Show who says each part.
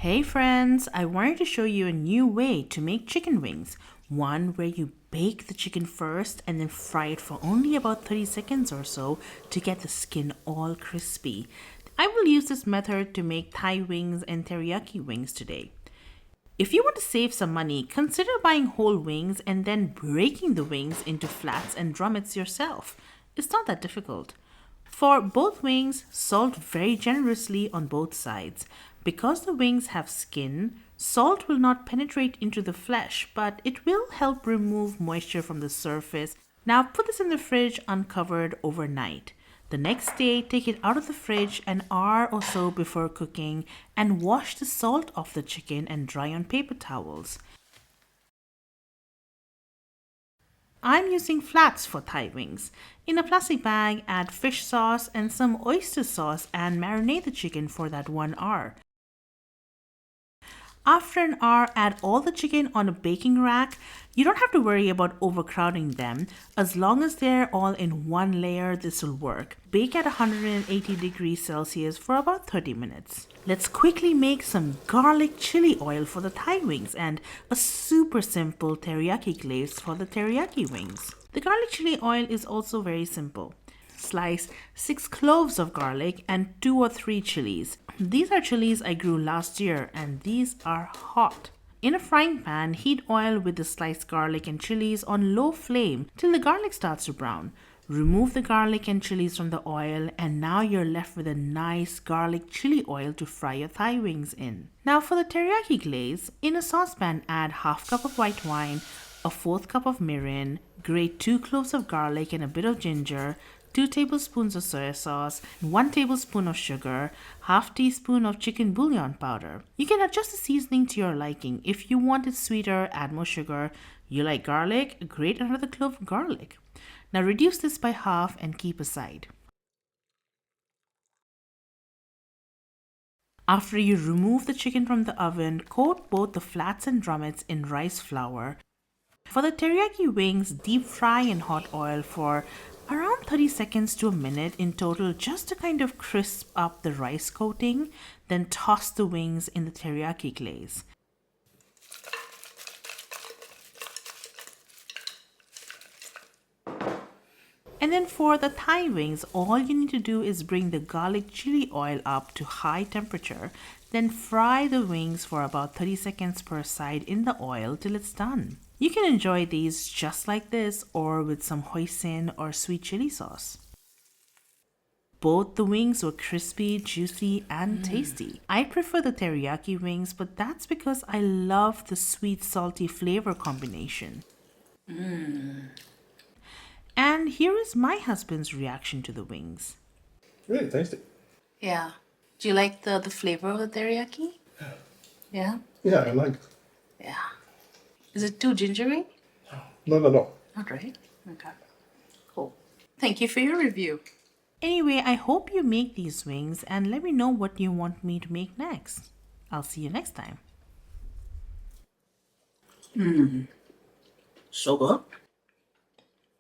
Speaker 1: Hey friends, I wanted to show you a new way to make chicken wings. One where you bake the chicken first and then fry it for only about 30 seconds or so to get the skin all crispy. I will use this method to make Thai wings and teriyaki wings today. If you want to save some money, consider buying whole wings and then breaking the wings into flats and drumettes yourself. It's not that difficult. For both wings, salt very generously on both sides. Because the wings have skin, salt will not penetrate into the flesh, but it will help remove moisture from the surface. Now put this in the fridge uncovered overnight. The next day, take it out of the fridge an hour or so before cooking and wash the salt off the chicken and dry on paper towels. I'm using flats for Thai wings. In a plastic bag, add fish sauce and some oyster sauce and marinate the chicken for that 1 hour. After an hour, add all the chicken on a baking rack. You don't have to worry about overcrowding them. As long as they're all in one layer, this will work. Bake at 180 degrees Celsius for about 30 minutes. Let's quickly make some garlic chili oil for the Thai wings and a super simple teriyaki glaze for the teriyaki wings. The garlic chili oil is also very simple. Slice 6 cloves of garlic and 2 or 3 chilies. These are chilies I grew last year and these are hot. In a frying pan, heat oil with the sliced garlic and chilies on low flame till the garlic starts to brown. Remove the garlic and chilies from the oil and now you're left with a nice garlic chili oil to fry your Thai wings in. Now for the teriyaki glaze, in a saucepan add half cup of white wine, a 1/4 cup of mirin, grate 2 cloves of garlic and a bit of ginger, 2 tablespoons of soy sauce, 1 tablespoon of sugar, half teaspoon of chicken bouillon powder. You can adjust the seasoning to your liking. If you want it sweeter, add more sugar. You like garlic? Grate another clove of garlic. Now reduce this by half and keep aside. After you remove the chicken from the oven, coat both the flats and drumettes in rice flour. For the teriyaki wings, deep fry in hot oil for around 30 seconds to a minute in total just to kind of crisp up the rice coating. Then toss the wings in the teriyaki glaze. And then for the Thai wings, all you need to do is bring the garlic chili oil up to high temperature. Then fry the wings for about 30 seconds per side in the oil till it's done. You can enjoy these just like this or with some hoisin or sweet chili sauce. Both the wings were crispy, juicy, and tasty. I prefer the teriyaki wings, but that's because I love the sweet, salty flavor combination. And here is my husband's reaction to the wings.
Speaker 2: Really tasty.
Speaker 1: Yeah. Do you like the flavor of the teriyaki? Yeah?
Speaker 2: Yeah, I like it.
Speaker 1: Yeah. Is it too gingery?
Speaker 2: Not at all.
Speaker 1: Not right. Okay. Cool. Thank you for your review. Anyway, I hope you make these wings and let me know what you want me to make next. I'll see you next time.
Speaker 3: So good.